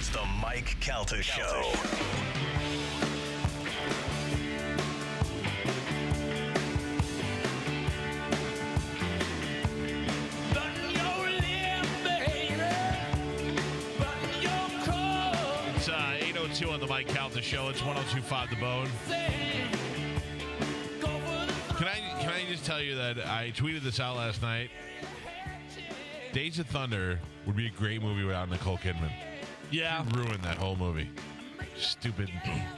It's the Mike Calta Show. It's 8:02 on the Mike Calta Show. It's 102.5 The Bone. Can I just tell you that I tweeted this out last night? Days of Thunder would be a great movie without Nicole Kidman. Yeah. She ruined that whole movie. Stupid,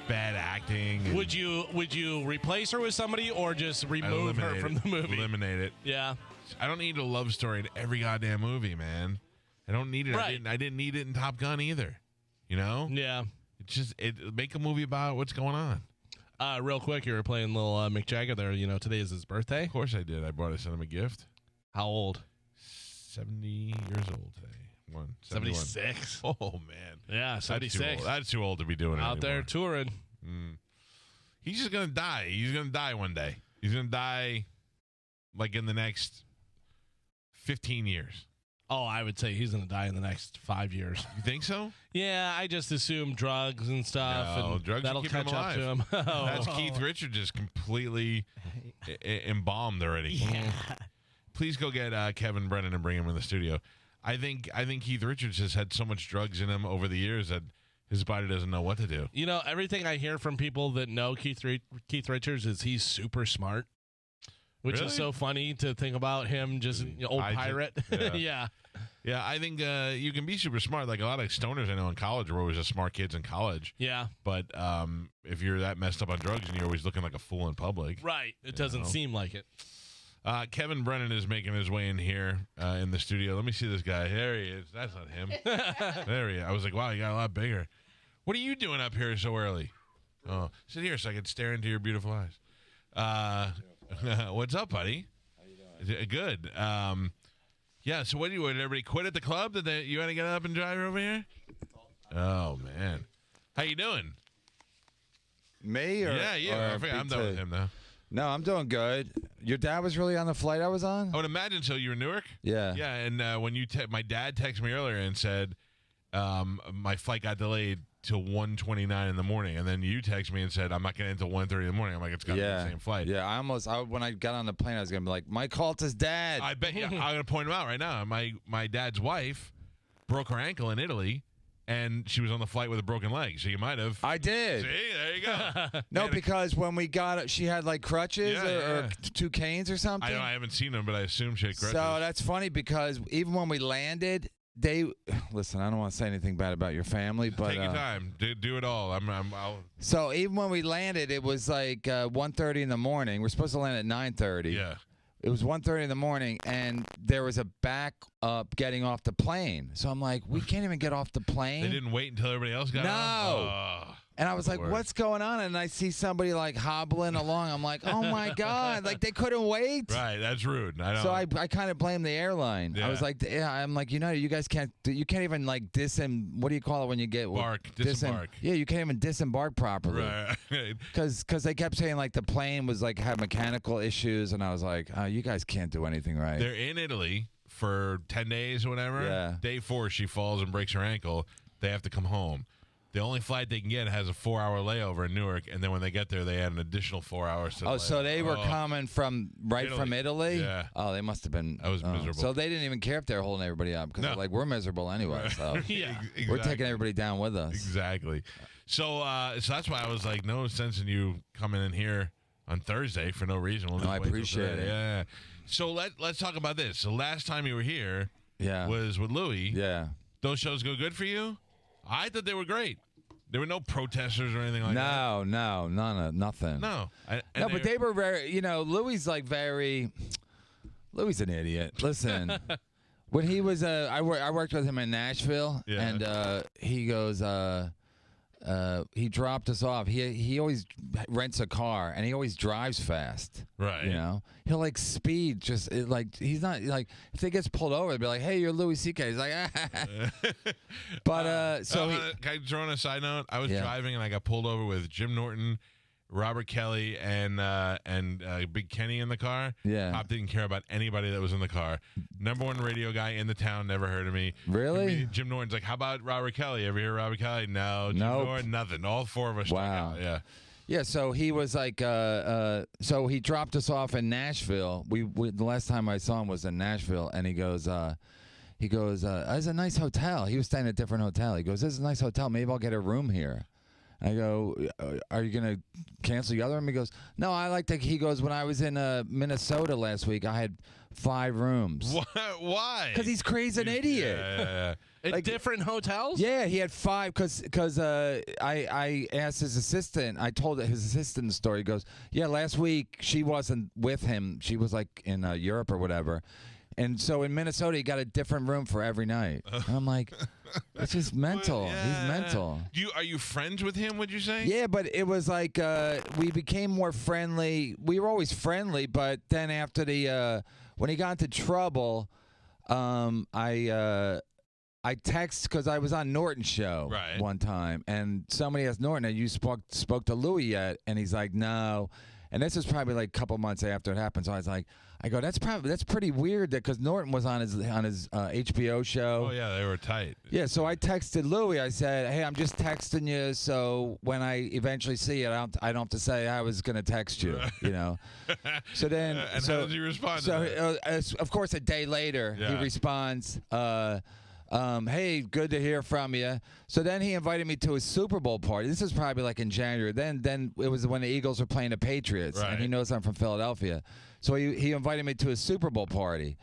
bad acting. Would you replace her with somebody or just remove her from the movie? Eliminate it. Yeah. I don't need a love story in every goddamn movie, man. I don't need it. Right. I didn't need it in Top Gun either. You know? Yeah. It's just make a movie about what's going on. Real quick, you were playing little Mick Jagger there. You know, today is his birthday. Of course I did. I sent him a gift. How old? 70 years old today. 76. Oh, man. Yeah, 76. That's too old to be doing it Out there anymore. touring. He's just going to die. He's going to die one day. He's going to die like in the next 15 years. Oh, I would say he's going to die in the next 5 years. You think so? Yeah, I just assume drugs and stuff. No, and drugs that'll keep him catch up to him. Oh. That's Keith Richards just completely embalmed already. Yeah. Please go get Kevin Brennan and bring him in the studio. I think Keith Richards has had so much drugs in him over the years that his body doesn't know what to do. You know, everything I hear from people that know Keith Richards is he's super smart, which Really? is so funny to think about him, just old pirate. Yeah. Yeah, I think you can be super smart. Like a lot of stoners I know in college were always just smart kids in college. Yeah. But if you're that messed up on drugs and you're always looking like a fool in public. Right. It doesn't seem like it. Kevin Brennan is making his way in here in the studio. Let me see this guy. There he is. That's not him. There he is. I was like, wow, he got a lot bigger. What are you doing up here so early? Oh, sit here so I can stare into your beautiful eyes. What's up, buddy? How you doing? Good. Yeah, so what do you want? Did everybody quit at the club? Did you want to get up and drive over here? Oh, man. How you doing? Me or yeah. or I'm done with him now. No, I'm doing good. Your dad was really on the flight I was on? I would imagine so. You were in Newark? Yeah. Yeah, and when my dad texted me earlier and said my flight got delayed till 1:29 in the morning, and then you texted me and said I'm not getting until 1:30 in the morning. I'm like, it's got to be the same flight. Yeah, when I got on the plane, I was going to be like, Mike Calta's dad. I bet you. I'm going to point him out right now. My dad's wife broke her ankle in Italy, and she was on the flight with a broken leg, so you might have. I did. See, there you go. No, because when we got she had like crutches Yeah. or two canes or something. I haven't seen them, but I assume she had crutches. So that's funny because even when we landed, listen. I don't want to say anything bad about your family, but take your time. Do it all. I'll. So even when we landed, it was like 1:30 in the morning. We're supposed to land at 9:30. Yeah. It was 1:30 in the morning, and there was a back up getting off the plane. So I'm like, we can't even get off the plane. They didn't wait until everybody else got on? No. And I was like, what's going on? And I see somebody like hobbling along. I'm like, oh my God. Like they couldn't wait. Right. That's rude. I know. So I kind of blame the airline. Yeah. I was like, I'm like, you guys can't even like what do you call it when you get disembark. Yeah, you can't even disembark properly. Right. Because they kept saying like the plane was like had mechanical issues, and I was like, oh, you guys can't do anything right. They're in Italy for 10 days or whatever. Yeah. Day 4, she falls and breaks her ankle. They have to come home. The only flight they can get has a 4-hour layover in Newark, and then when they get there, they add an additional 4 hours to the so they were layover. coming from Italy? Yeah. Oh, they must have been. That was miserable. So they didn't even care if they were holding everybody up because like we're miserable anyway. So Yeah. Exactly. we're taking everybody down with us. Exactly. So that's why I was like, no sense in you coming in here on Thursday for no reason. We'll No, just I wait till appreciate today. it. Yeah. So let's talk about this. The last time you were here Yeah. was with Louie. Yeah. Those shows go good for you? I thought they were great. There were no protesters or anything like that. No, nothing. No. No, but they were very, Louis Louis an idiot. Listen, when he was, I worked with him in Nashville, Yeah. and he goes, he dropped us off. He always rents a car, and he always drives fast. Right. He'll like speed. He's not like if they gets pulled over, they'll be like, "Hey, you're Louis C.K." He's like, but can I throw in a side note? I was Yeah. driving and I got pulled over with Jim Norton, Robert Kelly and Big Kenny in the car. Yeah. Pop didn't care about anybody that was in the car. Number one radio guy in the town, never heard of me. Really? Jim Norton's like, how about Robert Kelly? Ever hear Robert Kelly? No. Jim Nope. Norton, nothing. All four of us struck Wow. out. Yeah. Yeah, so he was like, so he dropped us off in Nashville. We the last time I saw him was in Nashville, and he goes, "It's a nice hotel." He was staying at a different hotel. He goes, "This is a nice hotel. Maybe I'll get a room here." I go, "Are you gonna cancel the other room?" He goes, "No, I like to." He goes, "When I was in Minnesota last week, I had 5 rooms." Why? Because he's crazy an idiot. Yeah. At different hotels? Yeah, he had 5 because I asked his assistant. I told his assistant the story. He goes, "Yeah, last week she wasn't with him. She was like in Europe or whatever." And so in Minnesota, he got a different room for every night. And I'm like, it's just mental. Yeah. He's mental. Are you friends with him, would you say? Yeah, but it was like we became more friendly. We were always friendly, but then after when he got into trouble, I text because I was on Norton's show one time, and somebody asked Norton, "Have you spoke to Louis yet?" And he's like, "No." And this was probably like a couple months after it happened. So I was like, that's pretty weird because Norton was on his HBO show. Oh yeah, they were tight. Yeah, so I texted Louis. I said, "Hey, I'm just texting you, so when I eventually see it, I don't have to say I was gonna text you, you know." So then, and how did he respond? So of course, a day later, he responds, "Hey, good to hear from you." So then he invited me to a Super Bowl party. This is probably like in January. Then it was when the Eagles were playing the Patriots, and he knows I'm from Philadelphia. So he invited me to a Super Bowl party.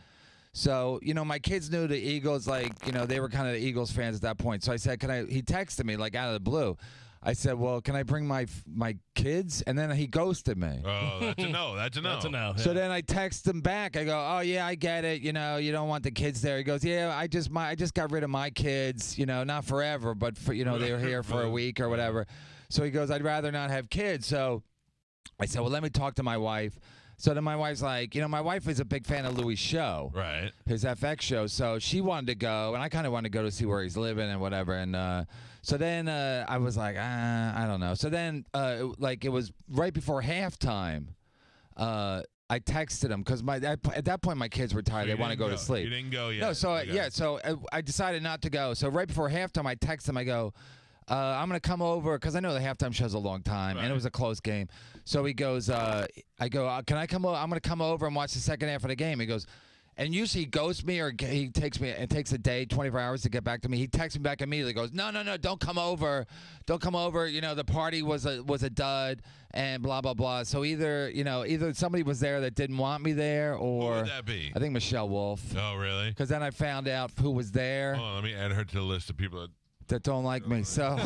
So, my kids knew the Eagles, like, they were kind of the Eagles fans at that point. So I said, he texted me, like, out of the blue. I said, well, can I bring my kids? And then he ghosted me. Oh, that's a no. That's a no. That's a no. So then I text him back. I go, oh, yeah, I get it. You don't want the kids there. He goes, yeah, I just got rid of my kids, not forever, but, they were here for a week or whatever. So he goes, I'd rather not have kids. So I said, well, let me talk to my wife. So then my wife's like, my wife is a big fan of Louis' show, his FX show. So she wanted to go, and I kind of wanted to go to see where he's living and whatever. And so then I was like, I don't know. So then, it was right before halftime. I texted him because at that point my kids were tired. So they want to go to sleep. You didn't go yet. No, so so I decided not to go. So right before halftime, I texted him. I go, I'm going to come over because I know the halftime show's a long time, and it was a close game. So he goes, I go, can I come over? I'm going to come over and watch the second half of the game. He goes, and usually he ghosts me or he takes me, it takes a day, 24 hours to get back to me. He texts me back immediately, goes, no, don't come over. Don't come over. The party was a dud and blah, blah, blah. So either somebody was there that didn't want me there or. Who would that be? I think Michelle Wolf. Oh, really? Because then I found out who was there. Oh, let me add her to the list of people that don't like me. So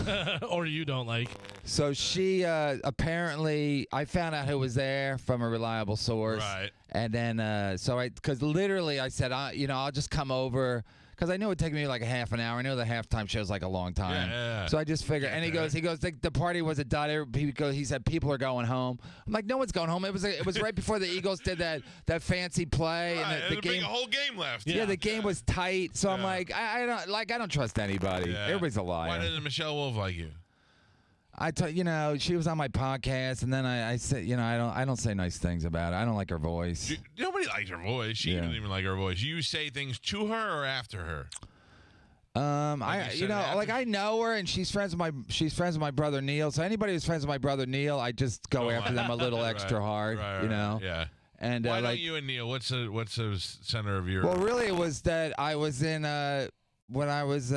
or you don't like. So she apparently I found out who was there from a reliable source. Right. And then because literally I said I'll just come over because I knew it would take me like a half an hour. I know the halftime show's like a long time. Yeah. So I just figured. And he goes the party was a dud. He said people are going home. I'm like, no one's going home. It was right before the Eagles did that fancy play and the game. A whole game left. Yeah, the game was tight. So I'm like, I don't trust anybody. Yeah. Everybody's a liar. Why didn't Michelle Wolf like you? She was on my podcast, and then I said, I don't say nice things about her. I don't like her voice. Nobody likes her voice. She didn't even like her voice. You say things to her or after her? I know her, and she's friends with my brother Neil. So anybody who's friends with my brother Neil, I just go after them a little extra hard. Yeah. And why don't you and Neil? What's the center of your? Well, really, it was that I was in when I was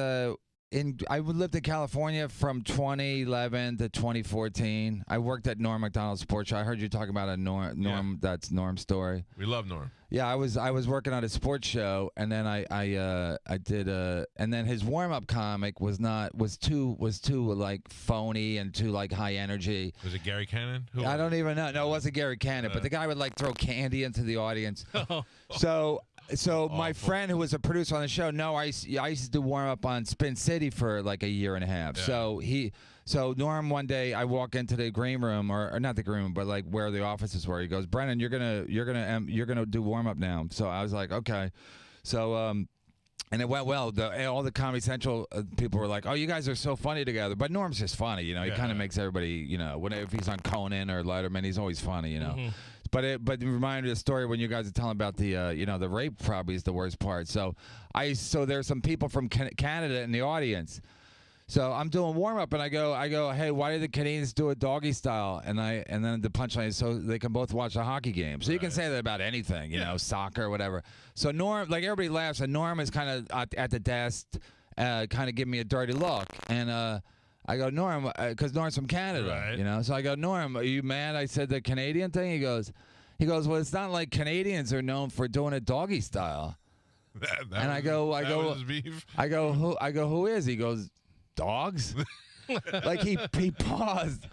I lived in California from 2011 to 2014. I worked at Norm Macdonald's sports show. I heard you talking about a Norm. That's Norm's story. We love Norm. Yeah, I was working on a sports show, and then I did and then his warm up comic was too like phony and too like high energy. Was it Gary Cannon? I don't even know. No, it wasn't Gary Cannon, but the guy would like throw candy into the audience. So my friend who was a producer on the show, I used to do warm up on Spin City for like a year and a half. Yeah. So Norm, one day I walk into the green room or not the green room, but like where the offices were. He goes, Brennan, you're gonna do warm up now. So I was like, okay. So And it went well. All the Comedy Central people were like, "Oh, you guys are so funny together." But Norm's just funny, you know. He kind of makes everybody, you know, if he's on Conan or Letterman, he's always funny, you know. But it reminded me of the story when you guys are telling about the, you know, the rape probably is the worst part. So there's some people from Canada in the audience. So I'm doing warm up and I go, hey, why did the Canadians do a doggy style? And then the punchline is so they can both watch a hockey game. So you can say that about anything, you know, soccer, whatever. So Norm, like everybody laughs, and Norm is kind of at the desk, kind of giving me a dirty look, and I go, Norm, because Norm's from Canada, you know. So I go, Norm, are you mad I said the Canadian thing? He goes, well, it's not like Canadians are known for doing a doggy style. And I go, who is? He goes, dogs. Like he paused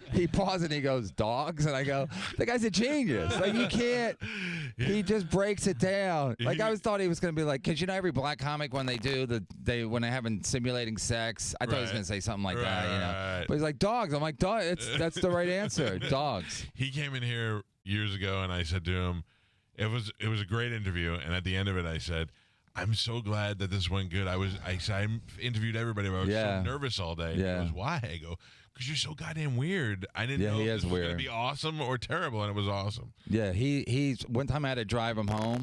and he goes, dogs, and I go, the guy's a genius. Like you can't. He just breaks it down. Like I always thought he was gonna be like, cause you know every black comic when they do when they're having simulating sex, I thought he was gonna say something like that, you know. But he's like dogs. I'm like, dog. That's the right answer. Dogs. He came in here years ago, and I said to him, it was a great interview, and at the end of it, I said, I'm so glad that this went good. I interviewed everybody, but I was so nervous all day. Yeah. He goes, why? I go, because you're so goddamn weird. I didn't know if this was going to be awesome or terrible, and it was awesome. Yeah, he's one time I had to drive him home,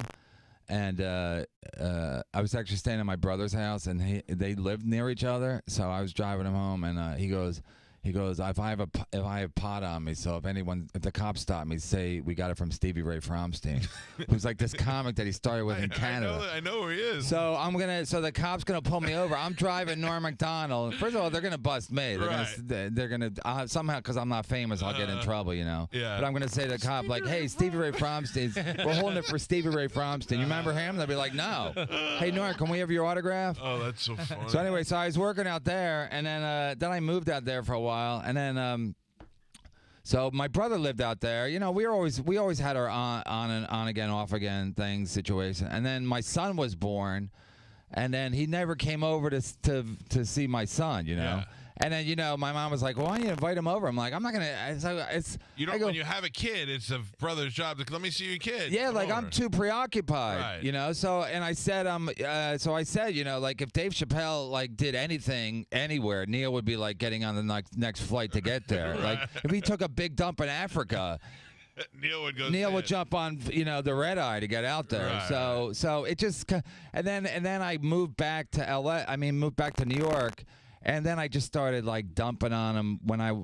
and I was actually staying at my brother's house, and they lived near each other, so I was driving him home, and he goes, if I have pot on me, so if the cops stop me, say we got it from Stevie Ray Fromstein, who's like this comic that he started with in Canada. I know where he is. So so the cops gonna pull me over. I'm driving Norm Macdonald. First of all, they're gonna bust me. They're gonna somehow, because I'm not famous, I'll get in trouble, you know. Yeah. But I'm gonna say to the cop like, hey, Stevie Ray Fromstein, we're holding it for Stevie Ray Fromstein. You remember him? They'll be like, no. Hey Norm, can we have your autograph? Oh, that's so funny. So anyway, so I was working out there, and then I moved out there for a while, and then so my brother lived out there. You know, we always had our on again, off again situation. And then my son was born, and then he never came over to see my son. You know. Yeah. And then, you know, my mom was like, well, why don't you invite him over? I'm like, I'm not going to. You know, when you have a kid, it's a brother's job to let me see your kid. Yeah, like I'm too preoccupied, you know? So, and I said, you know, like if Dave Chappelle, like, did anything anywhere, Neil would be, like, getting on the next flight to get there. Like, if he took a big dump in Africa, Neil would jump on, you know, the red eye to get out there. So it just, and then I moved back to moved back to New York. And then I just started like dumping on him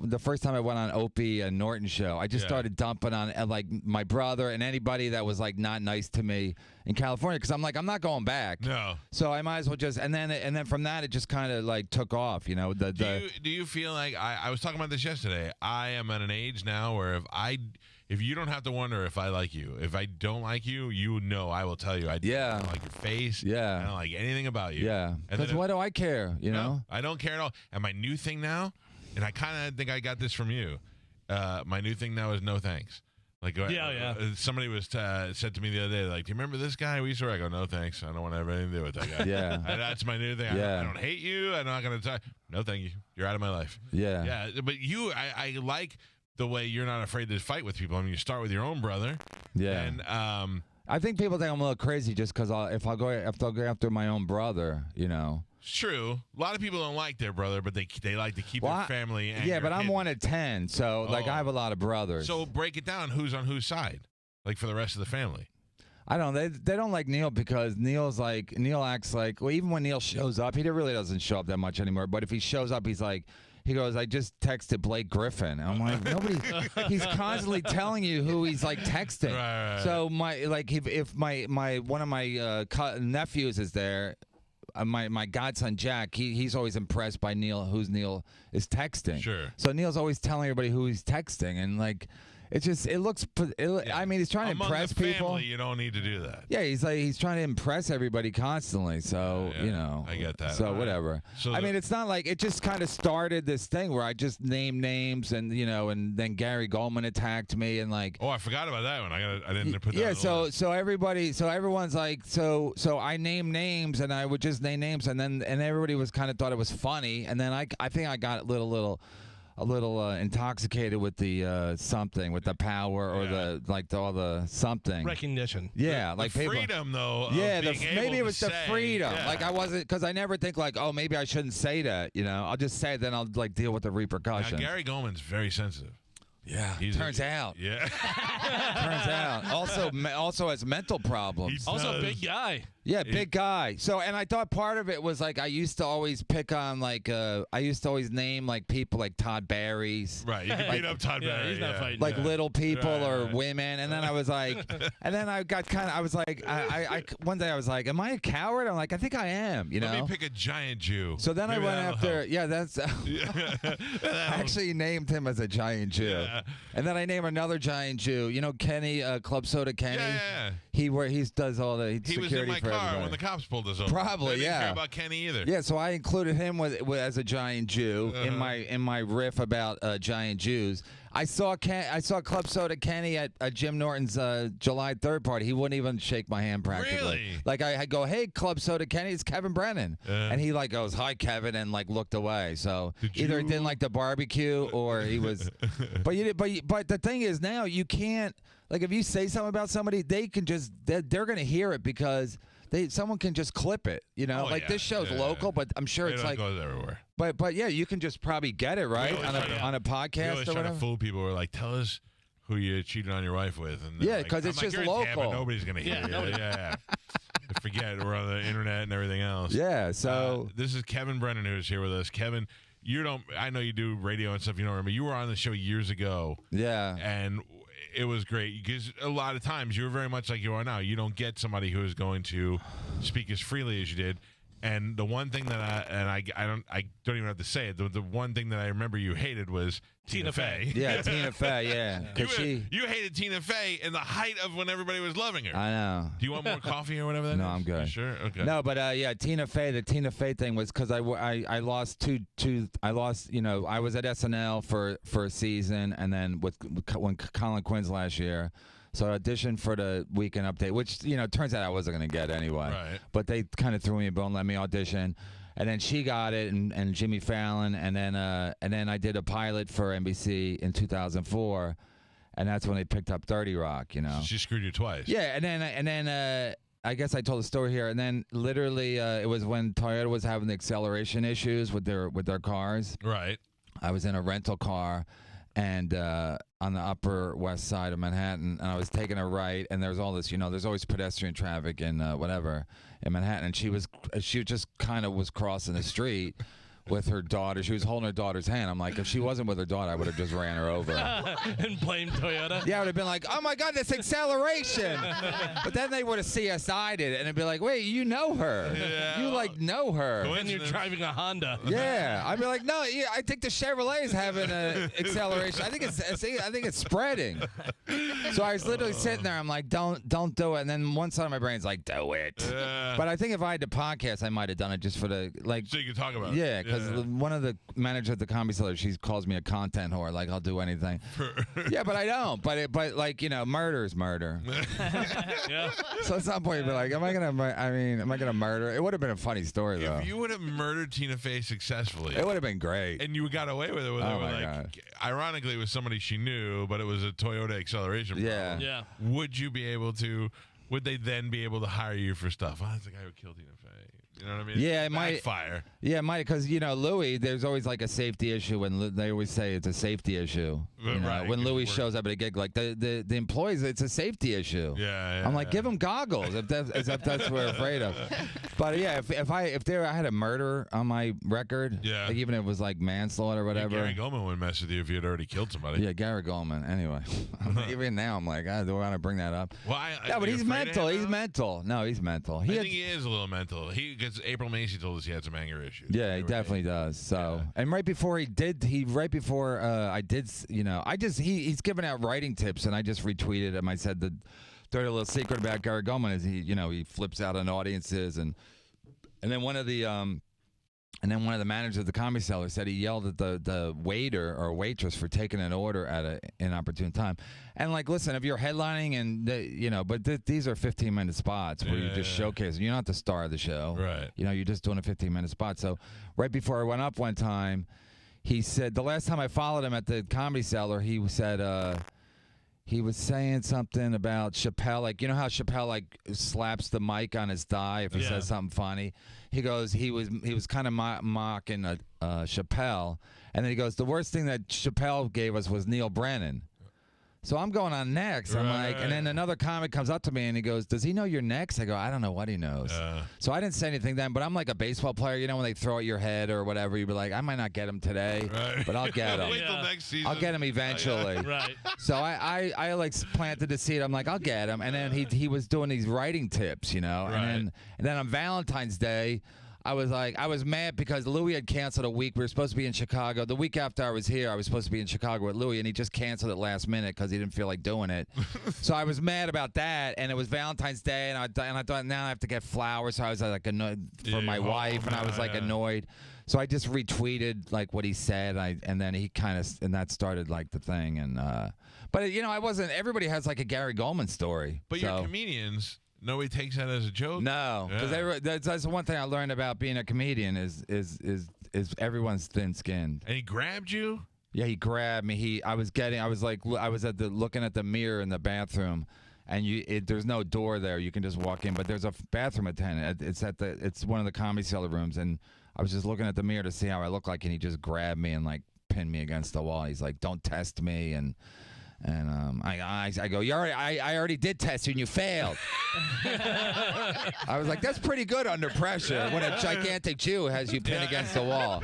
the first time I went on Opie and Norton show. I just started dumping on like my brother and anybody that was like not nice to me in California, because I'm like, I'm not going back. No. So I might as well just and then from that it just kind of like took off, you know. Do you feel like I was talking about this yesterday? I am at an age now where if you don't have to wonder if I like you. If I don't like you, you know I will tell you. I don't like your face. Yeah. I don't like anything about you. Yeah. Because what do I care, you know? I don't care at all. And my new thing now, and I kind of think I got this from you, my new thing now is no thanks. Like, somebody was said to me the other day, like, do you remember this guy we used to? I go, no thanks. I don't want to have anything to do with that guy. Yeah. That's my new thing. I don't hate you. I'm not going to talk. No, thank you. You're out of my life. Yeah. Yeah. But I like the way you're not afraid to fight with people. I mean, you start with your own brother. Yeah. And I think people think I'm a little crazy just because if I'll go after my own brother, you know. It's true. A lot of people don't like their brother, but they like to keep their family. Yeah, but I'm hidden. one of 10, so like I have a lot of brothers. So break it down. Who's on whose side? Like for the rest of the family. I don't. They don't like Neil because Neil acts like, well, even when Neil shows up, he really doesn't show up that much anymore. But if he shows up, he goes, I just texted Blake Griffin. I'm like, he's constantly telling you who he's like texting. Right. So if one of my nephews is there, my godson Jack, he's always impressed by who's Neil is texting. Sure. So Neil's always telling everybody who he's texting, and like, I mean, he's trying to impress people. Family, you don't need to do that. Yeah, he's trying to impress everybody constantly. So you know, I get that. So whatever. So I mean, it's not like it just kind of started this thing where I just named names, and you know, and then Gary Goldman attacked me, and like. Oh, I forgot about that one. I didn't put that. Yeah. On So everyone's like, so I named names, and I would just name names, and everybody was kind of thought it was funny, and then I think I got a little. a little intoxicated with the something, with the power or all the something Recognition. Yeah, the like people. freedom though. Yeah, of being maybe able it was to the say, freedom. yeah. Like I wasn't, because I never think like, oh, maybe I shouldn't say that. You know, I'll just say it, then I'll like deal with the Now, repercussions. Gary Goldman's very sensitive. Yeah, He's turns out. Yeah. Turns out. Also has mental problems. He Also, does. big guy. Yeah, big guy. So, and I thought part of it was like I used to always pick on like I used to always name like people like Todd Barry's. Right. You can beat up Todd Barry. he's not fighting. Like little people Right, or right. women, and then I was like, and then I got kind of, I was like, I one day I was like, am I a coward? I'm like, I think I am, you know. Let me pick a giant Jew. So then Maybe I went that'll after, help. yeah, that's. That'll- I actually named him as a giant Jew, Yeah. and then I named another giant Jew. You know, Kenny, Club Soda Kenny. Yeah. He does all the He security was in my for car everybody. when the cops pulled us over. Probably, They didn't yeah. care about Kenny either. Yeah, so I included him with as a giant Jew in my riff about giant Jews. I saw Club Soda Kenny at Jim Norton's July 3rd party. He wouldn't even shake my hand practically. Really? Like I go, hey, Club Soda Kenny, it's Kevin Brennan, and he like goes, hi, Kevin, and like looked away. So either he didn't like the barbecue or he was. But the thing is now you can't, like, if you say something about somebody, they can just they're gonna hear it because. Someone can just clip it, you know. Oh, like yeah, this show's yeah. local, but I'm sure it's like, goes everywhere. but yeah, you can just probably get it right always on try to- a We podcast always or try to whatever. fool people. We're like, tell us who you cheated on your wife with. And they're Yeah, like, 'cause I'm it's like, just you're in Tampa, local. nobody's gonna hear Yeah, you. nobody- Yeah. Forget we're on the internet and everything else. Yeah, so This is Kevin Brennan who's here with us. Kevin, you don't. I know you do radio and stuff. You don't remember. You were on the show years ago. yeah, And it was great because a lot of times you were very much like you are now. You don't get somebody who is going to speak as freely as you did. And the one thing that I don't even have to say it. The one thing that I remember you hated was Tina Fey. yeah, Tina Fey, yeah, You, because you hated Tina Fey in the height of when everybody was loving her. I know. Do you want more coffee or whatever that is? No, I'm good. You sure? Okay. No, but yeah, Tina Fey. The Tina Fey thing was because I lost I lost, you know, I was at SNL for a season, and then when Colin Quinn's last year. So I auditioned for the Weekend Update, which, you know, turns out I wasn't going to get anyway. Right. But they kind of threw me a bone, let me audition. And then she got it, and Jimmy Fallon. And then I did a pilot for NBC in 2004. And that's when they picked up 30 Rock, you know. She screwed you twice. Yeah, and then I guess I told the story here. And then literally it was when Toyota was having the acceleration issues with their cars. Right. I was in a rental car, and on the Upper West Side of Manhattan, and I was taking a right, and there's all this, you know, there's always pedestrian traffic in whatever in Manhattan, and she just kind of was crossing the street with her daughter. She was holding her daughter's hand. I'm like, if she wasn't with her daughter, I would have just ran her over. And blame Toyota. Yeah, I would have been like, oh my God, this acceleration. But then they would have CSI'd it, and it'd be like, wait, you know her. Yeah. You like know her. And you're driving a Honda. Yeah, I'd be like, no, yeah, I think the Chevrolet is having an acceleration. I think it's spreading. So I was literally sitting there. I'm like, don't do it. And then one side of my brain's like, do it. But I think if I had the podcast, I might have done it just for the like. So you can talk about it. Yeah, because one of the managers at the Comedy Cellar, she calls me a content whore. Like, I'll do anything. Yeah, but I don't. But like, you know, murder is murder. Yeah. So at some point, you'd be like, am I gonna murder? It would have been a funny story though. If you would have murdered Tina Fey successfully, It would have been great. and you got away with it with Oh her, my like, God. ironically, it was somebody she knew, but it was a Toyota acceleration Yeah. problem. Yeah. Would you be able to? Would they then be able to hire you for stuff? Oh, that's the guy who killed Tina Fey. You know what I mean? Yeah, it might- backfire. Yeah, because you know Louis, there's always like a safety issue when they always say it's a safety issue. You know, Right, when 'cause Louis you work- shows up at a gig, like the employees, it's a safety issue. Yeah, I'm like, give them goggles if that's what we're afraid of. But yeah, if I had a murder on my record, Yeah. like even if it was like manslaughter or whatever. Gary Goldman wouldn't mess with you if you had already killed somebody. Yeah, Gary Goldman. Anyway, even now I'm like, do I want to bring that up? Well, No, are but you he's afraid of mental. him He's now? mental. No, he's mental. I think he is a little mental. Because April Macy told us he had some anger issues. Yeah, he Every definitely day. does. So, Yeah. and right before I did, you know, he's giving out writing tips, and I just retweeted him. I said the dirty little secret about Gary Goldman is he flips out on audiences, and then one of the managers of the Comedy Cellar said he yelled at the waiter or waitress for taking an order at an inopportune time. And like, listen, if you're headlining but these are 15-minute spots where you're just Yeah. showcasing. You're not the star of the show. Right. You know, you're just doing a 15-minute spot. So right before I went up one time, he said the last time I followed him at the Comedy Cellar, he said he was saying something about Chappelle, like you know how Chappelle like slaps the mic on his thigh if he says something funny. He goes he was kind of mocking Chappelle, and then he goes the worst thing that Chappelle gave us was Neil Brennan. So I'm going on next. I'm like, and then another comic comes up to me and he goes, "Does he know you're next?" I go, "I don't know what he knows." So I didn't say anything then, but I'm like a baseball player. You know when they throw at your head or whatever, you be like, "I might not get him today, but I'll get him. Wait till next season. I'll get him eventually." Right. So I like planted the seed. I'm like, I'll get him. And then he was doing these writing tips, you know. And then on Valentine's Day, I was mad because Louis had canceled a week. We were supposed to be in Chicago. The week after I was here, I was supposed to be in Chicago with Louis, and he just canceled it last minute because he didn't feel like doing it. So I was mad about that, and it was Valentine's Day, and I thought now I have to get flowers. So I was like annoyed for my wife, and I was like annoyed. So I just retweeted like what he said, and then he kind of and that started like the thing, and but you know I wasn't. Everybody has like a Gary Goldman story, but so. you're comedians. Nobody takes that as a joke. No, because that's the one thing I learned about being a comedian is everyone's thin-skinned. And he grabbed you? Yeah, he grabbed me. I was looking at the mirror in the bathroom, and there's no door there. You can just walk in, but there's a bathroom attendant. It's one of the Comedy Cellar rooms, and I was just looking at the mirror to see how I look like, and he just grabbed me and like pinned me against the wall. He's like, "Don't test me," and I go, I already did test you and you failed. I was like, that's pretty good under pressure when a gigantic Jew has you pinned against the wall.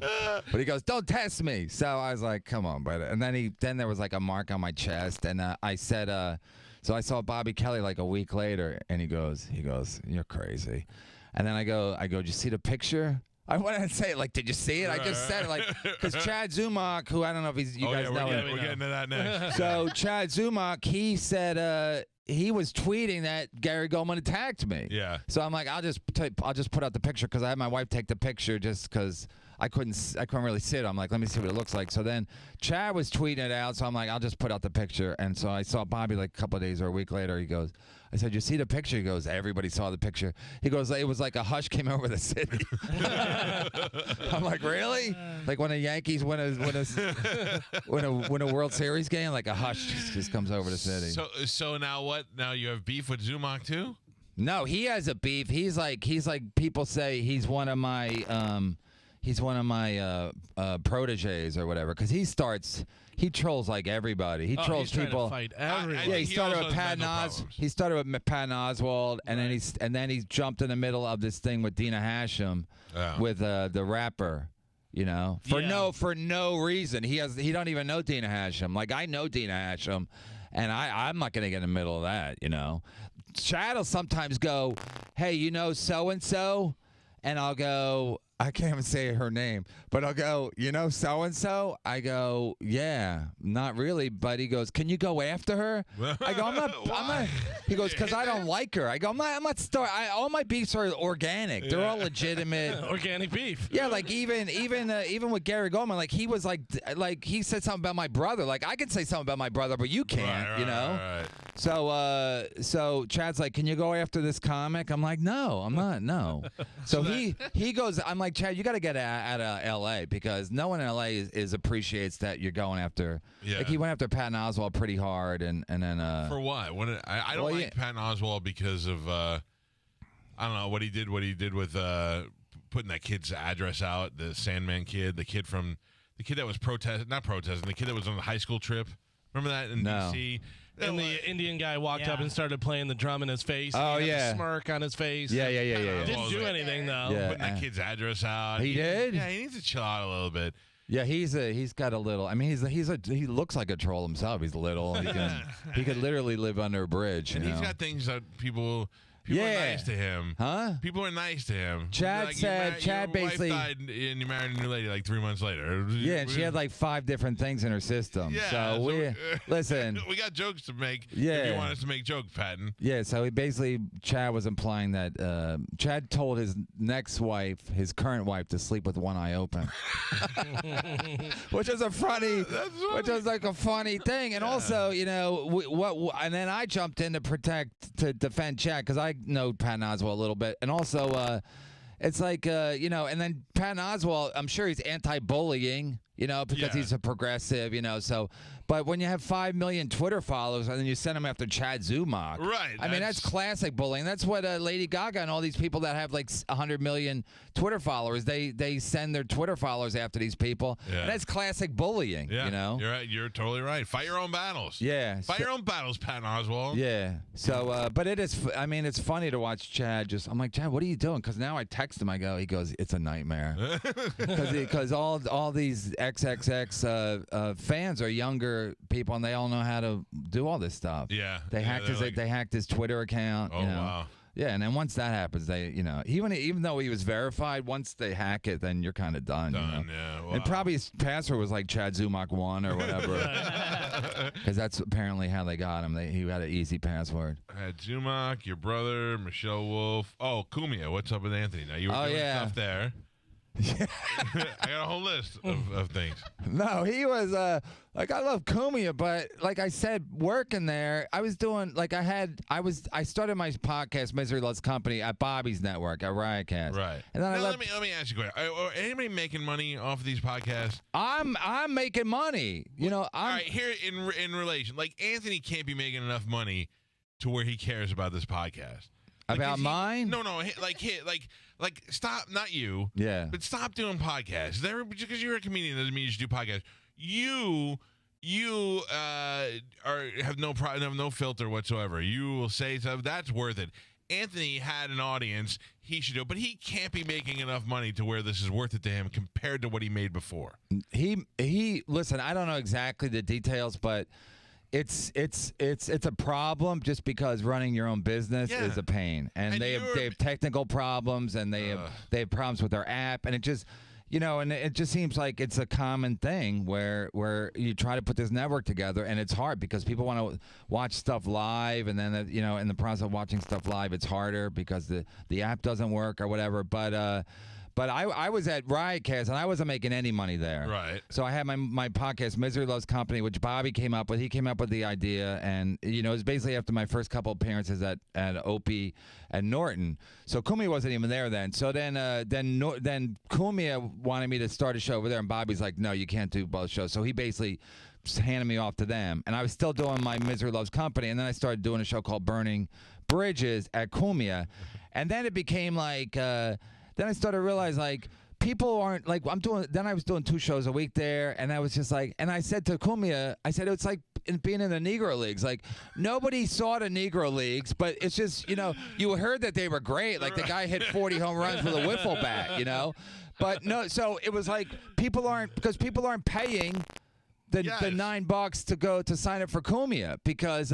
But he goes, don't test me. So I was like, come on, brother. And then there was like a mark on my chest, and I said, so I saw Bobby Kelly like a week later, and he goes, you're crazy. And then I go, did you see the picture? I wanted to say it like, did you see it? I just said it like, because Chad Zumach, who I don't know if you guys know him. We're getting to that next. So Chad Zumach, he said he was tweeting that Gary Goldman attacked me. Yeah. So I'm like, I'll just put out the picture because I had my wife take the picture just because I couldn't really see it. I'm like, let me see what it looks like. So then Chad was tweeting it out. So I'm like, I'll just put out the picture. And so I saw Bobby like a couple of days or a week later. He goes, I said, you see the picture? He goes, everybody saw the picture. He goes, it was like a hush came over the city. I'm like, really? Like when the Yankees win a World Series game, like a hush just comes over the city. So now what? Now you have beef with Zumach too? No, he has a beef. He's like people say he's one of my proteges or whatever because he trolls like everybody. He trolls people. Trying to fight everyone. Yeah, he started with Patton Oswalt, and then he jumped in the middle of this thing with Dina Hashem, with the rapper. You know, for no reason. He don't even know Dina Hashem. Like I know Dina Hashem, and I'm not gonna get in the middle of that. You know, Chad will sometimes go, "Hey, you know so and so," and I'll go. I can't even say her name, but I'll go, you know, so-and-so? I go, yeah, not really. But he goes, can you go after her? I go, I'm not. He goes, because I don't like her. I go, I'm not all my beefs are organic. They're all legitimate. Organic beef. Yeah, like even with Gary Goldman, like he was like he said something about my brother. Like I can say something about my brother, but you can't, you know? Right. So Chad's like, can you go after this comic? I'm like, no, I'm not, no. So he goes, I'm like, Chad, you got to get out of L.A. because no one in L.A. is appreciates that you're going after. Yeah. Like he went after Patton Oswalt pretty hard, and then for what? I don't like Patton Oswalt because of I don't know what he did. What he did with putting that kid's address out, the Sandman kid, the kid that was not protesting, the kid that was on the high school trip. Remember that in D.C. And the Indian guy walked up and started playing the drum in his face. Oh, he had a smirk on his face. Yeah. Didn't do anything, though. Yeah. Putting that kid's address out. He did? Yeah, he needs to chill out a little bit. Yeah, he's got a little. I mean, he looks like a troll himself. He's little. He could literally live under a bridge. And he's got things that people are nice to him. Huh? People are nice to him. Chad said, Chad basically. Your wife died and you married a new lady like 3 months later. Yeah, and she had like 5 different things in her system. Yeah. So listen. We got jokes to make. Yeah. If you want us to make jokes, Patton. Yeah, so Chad was implying that Chad told his next wife, his current wife, to sleep with one eye open. Which is like a funny thing. And also, you know, and then I jumped in to defend Chad because I know Patton Oswalt a little bit, and also it's like, you know, and then Patton Oswalt, I'm sure he's anti-bullying, you know, because he's a progressive, you know. So, but when you have 5 million Twitter followers and then you send them after Chad Zumach, right? I mean, that's classic bullying. That's what Lady Gaga and all these people that have like 100 million Twitter followers, they send their Twitter followers after these people. Yeah. And that's classic bullying. Yeah, you know. You're right. You're totally right. Fight your own battles. Yeah. Fight your own battles, Patton Oswalt. Yeah. So, but it is. I mean, it's funny to watch Chad. I'm like, Chad, what are you doing? Because now I text him. He goes, it's a nightmare. Because all these XXX fans are younger people, and they all know how to do all this stuff. Yeah. They hacked his Twitter account. Oh, you know? wow. Yeah, and then once that happens, they, you know, even though he was verified, once they hack it, then you're kind of done. You know? Yeah. Wow. And probably his password was like Chad Zumach 1 or whatever. Because that's apparently how they got him. He had an easy password. Had Zumach, your brother, Michelle Wolf. Oh, Kumia. What's up with Anthony? Now you were doing stuff there. Yeah. I got a whole list of things. No, he was like, I love Kumia, but like I said, working there, I was doing like I started my podcast, Misery Loves Company, at Bobby's network at Riotcast. Right. And then let me ask you a question. Are anybody making money off of these podcasts? I'm making money. You know, all right, here in relation, like Anthony can't be making enough money to where he cares about this podcast. About mine? No, like stop, not you. Yeah. But stop doing podcasts. Just because you're a comedian doesn't mean you should do podcasts. You have no filter whatsoever. You will say stuff that's worth it. Anthony had an audience. He should do it, but he can't be making enough money to where this is worth it to him compared to what he made before. He listen, I don't know exactly the details, but it's a problem just because running your own business is a pain, and they have technical problems, and they have problems with their app, and it just, you know, and it just seems like it's a common thing where you try to put this network together, and it's hard because people want to watch stuff live, and then you know, in the process of watching stuff live, it's harder because the app doesn't work or whatever. But I was at Riotcast, and I wasn't making any money there. Right. So I had my podcast, Misery Loves Company, which Bobby came up with. He came up with the idea, and, you know, it was basically after my first couple appearances at Opie and Norton. So Kumia wasn't even there then. So then Kumia wanted me to start a show over there, and Bobby's like, no, you can't do both shows. So he basically handed me off to them. And I was still doing my Misery Loves Company, and then I started doing a show called Burning Bridges at Kumia. And then it became like... Then I started to realize, like, people aren't, like, I was doing 2 shows a week there, and I was just like, and I said to Kumia, I said, it's like being in the Negro Leagues. Like, nobody saw the Negro Leagues, but it's just, you know, you heard that they were great. Like, the guy hit 40 home runs with a wiffle bat, you know? But no, so it was like, people aren't paying the $9 to go to sign up for Kumia because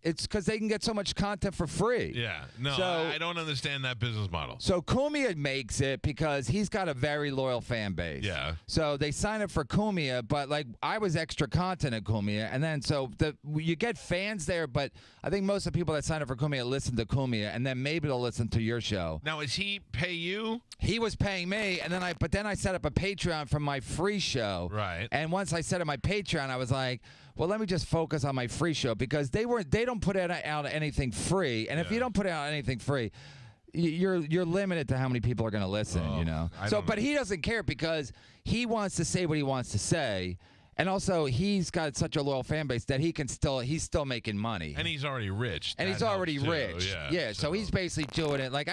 it's because they can get so much content for free. Yeah. No, so, I don't understand that business model. So Kumia makes it because he's got a very loyal fan base. Yeah. So they sign up for Kumia, but like I was extra content at Kumia, and then so you get fans there, but I think most of the people that sign up for Kumia listen to Kumia, and then maybe they'll listen to your show. Now, is he pay you? He was paying me, and then I set up a Patreon for my free show. Right. And once I set up my Patreon, I was like, well, let me just focus on my free show because they don't put out anything free, and if you don't put out anything free, you're limited to how many people are going to listen. You know. But he doesn't care because he wants to say what he wants to say. And also, he's got such a loyal fan base that he's still making money. And he's already rich. And he's already rich. Yeah. So he's basically doing it. Like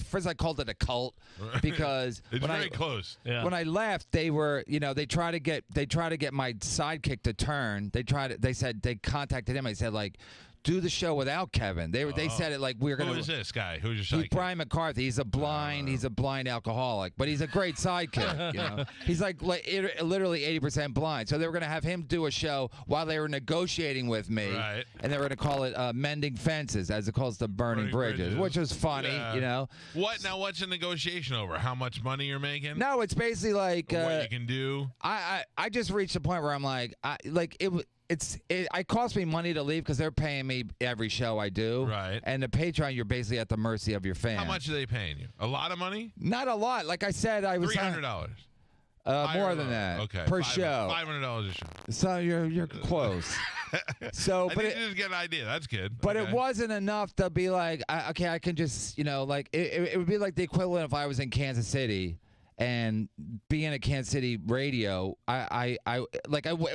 first I called it a cult because it's very close. Yeah. When I left, they were, they try to get my sidekick to turn. They contacted him. They said like, do the show without Kevin. They said it like we're gonna. Who is this guy? Who's your sidekick? He's Brian McCarthy. He's a blind alcoholic, but he's a great sidekick. You know, he's like literally 80% blind. So they were gonna have him do a show while they were negotiating with me, right? And they were gonna call it Mending Fences as opposed to Burning Bridges, which was funny. Yeah. You know. What's a negotiation over? How much money you're making? No, it's basically like what you can do. I just reached a point where I'm like it costs me money to leave because they're paying me every show I do. Right. And the Patreon, you're basically at the mercy of your fans. How much are they paying you? A lot of money? Not a lot. Like I said, I was $300. More than that. Okay. Per show. $500 a show. So you're close. So, I but think you just get an idea. That's good. But Okay. it wasn't enough to be like, okay, I can just, like it would be like the equivalent if I was in Kansas City and being at Kansas City radio, it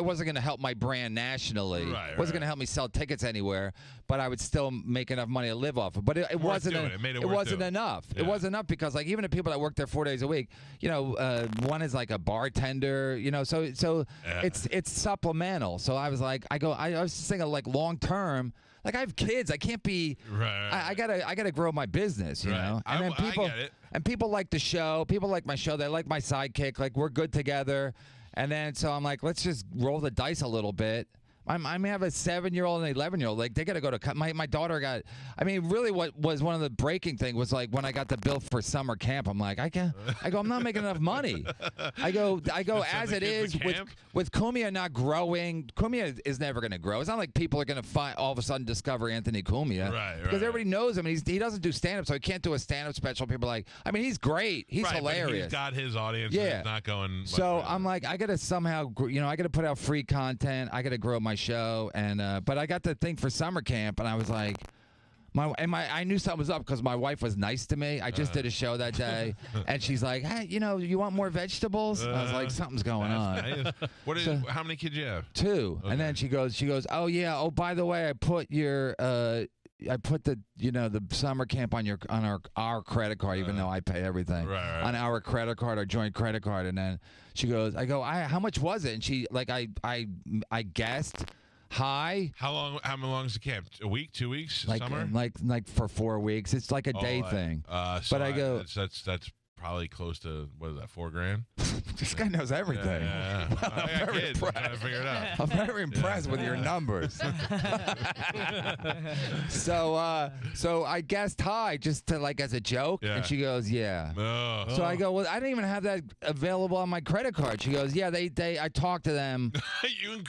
wasn't going to help my brand nationally. Right, it wasn't going to help me sell tickets anywhere, but I would still make enough money to live off of. But it wasn't. It wasn't enough. Yeah. It wasn't enough because like even the people that work there 4 days a week, one is like a bartender, so Yeah. it's supplemental. So I was like, I was just thinking like long term. Like I have kids, I can't be. Right. I gotta grow my business, you know. And then people, I get it. and people like the show. People like my show. They like my sidekick. Like we're good together. And then so I'm like, let's just roll the dice a little bit. I have a 7-year-old and an 11-year-old. Like they gotta go to my daughter got. I mean, really, what was one of the breaking thing was like when I got the bill for summer camp. I'm like, I'm not making enough money. I go as it is with Cumia not growing. Cumia is never gonna grow. It's not like people are gonna all of a sudden discover Anthony Cumia, right? Because everybody knows him. And he doesn't do stand up, so he can't do a stand up special. People are like, I mean, he's great. He's hilarious. But he's got his audience. Yeah. He's not going. So I'm like, I gotta somehow, I gotta put out free content. I gotta grow my show, and but I got the thing for summer camp, and I was like, I knew something was up because my wife was nice to me. I just did a show that day, and she's like, hey, you want more vegetables? I was like, something's going on. Nice. How many kids you have? 2. Okay. And then she goes, oh yeah, oh by the way, I put the the summer camp on our credit card, even though I pay everything on our credit card, our joint credit card. And then she goes, how much was it? And she I guessed high. How long is the camp? A week, 2 weeks, summer? Like for 4 weeks. It's like a day thing. So but I go, that's probably close to what is that? $4,000. This guy knows everything. Yeah. I'm very impressed. I'm trying to figure it out. I'm very impressed with your numbers. So I guessed high just to like as a joke, and she goes, yeah. Oh. So I go, well, I didn't even have that available on my credit card. She goes, yeah, I talked to them.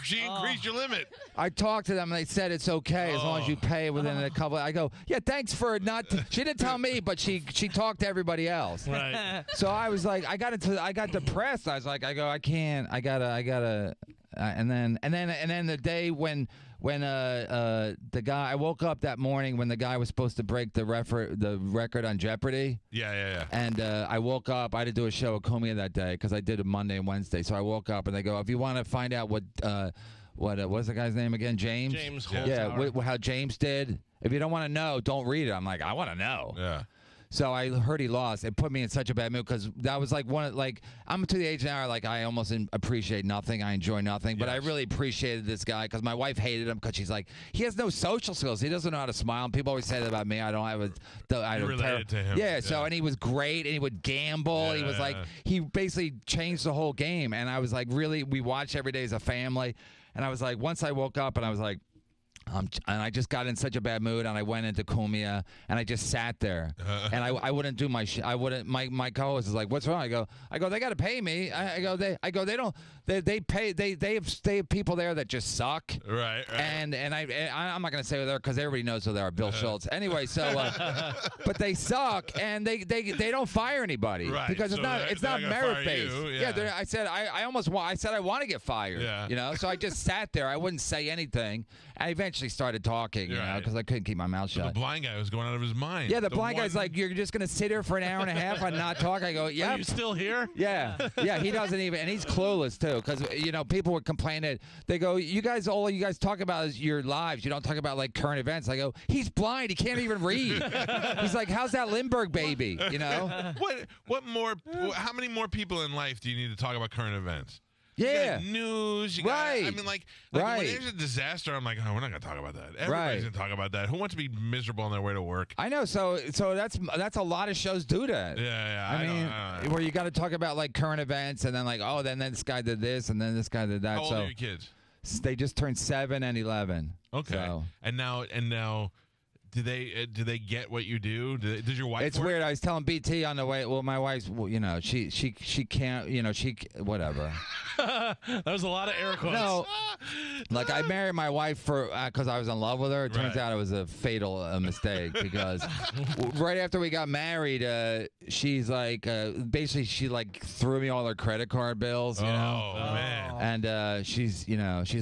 She increased your limit. I talked to them, and they said it's okay as long as you pay within a couple. I go, yeah, thanks for not. She didn't tell me, but she talked to everybody else. Right. So I was like, I got depressed. I was like, I can't. I gotta. And then the day when the guy, I woke up that morning when the guy was supposed to break the record on Jeopardy. Yeah. And I woke up. I had to do a show at Cumia that day because I did it Monday and Wednesday. So I woke up and they go, if you want to find out what's the guy's name again? James. James. Yeah. How James did. If you don't want to know, don't read it. I'm like, I want to know. Yeah. So I heard he lost. It put me in such a bad mood because that was like I'm to the age now like I almost appreciate nothing. I enjoy nothing, but I really appreciated this guy because my wife hated him because she's like he has no social skills. He doesn't know how to smile. And people always say that about me. I don't have You related to him. Yeah. So and he was great and he would gamble. Yeah, he was like he basically changed the whole game. And I was like really we watched every day as a family. And I was like once I woke up and I was like. And I just got in such a bad mood, and I went into Cumia, and I just sat there, and I wouldn't do my I wouldn't. My co-host is like, "What's wrong?" I go, they got to pay me. They don't. They pay. They have people there that just suck. Right. And I'm not gonna say who they are because everybody knows who they are. Bill Schultz. Anyway, so but they suck, and they don't fire anybody because it's not merit based. Yeah. I said I want to get fired. Yeah. So I just sat there. I wouldn't say anything. I eventually started talking, because I couldn't keep my mouth shut. The blind guy was going out of his mind. Yeah, the blind guy's like, you're just going to sit here for an hour and a half and not talk? I go, yeah. Are you still here? Yeah. Yeah, he doesn't even, and he's clueless, too, because, people would complain that, they go, all you guys talk about is your lives. You don't talk about, like, current events. I go, he's blind. He can't even read. He's like, how's that Lindbergh baby, What more, how many more people in life do you need to talk about current events? Yeah. You got news. You got, I mean, like when there's a disaster, I'm like, we're not going to talk about that. Everybody's going to talk about that. Who wants to be miserable on their way to work? I know. So that's a lot of shows do that. Yeah. I mean, where you got to talk about like current events and then like, then this guy did this and then this guy did that. How old are your kids? They just turned 7 and 11. Okay. So. And now. Do they get what you do? Does your wife? It's weird. I was telling BT on the way. Well, my wife's, she can't. She whatever. That was a lot of air quotes. No, Like I married my wife for because I was in love with her. It turns Right. out it was a fatal mistake because right after we got married, she's like basically she like threw me all her credit card bills, you know. Oh man. And she's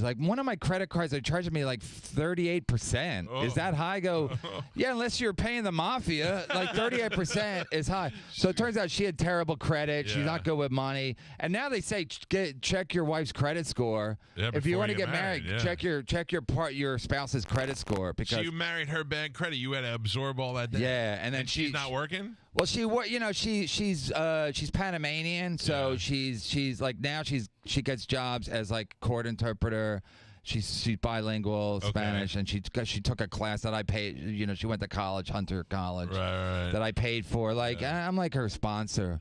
like, one of my credit cards are charging me like 38%. Is that high? I go, yeah, unless you're paying the mafia, like 38% is high. So it turns out she had terrible credit. She's Yeah. not good with money. And now they say check your wife's credit score. Yeah, if you before want to you get get married, married, yeah. check your spouse's credit score because So you married her bad credit. You had to absorb all that debt. yeah, and then she's not working. Well, she's Panamanian, so she's like now she gets jobs as like court interpreter. She's bilingual, Spanish, and she took a class that I paid. You know, she went to college, Hunter College, Right. that I paid for. Like I'm like her sponsor.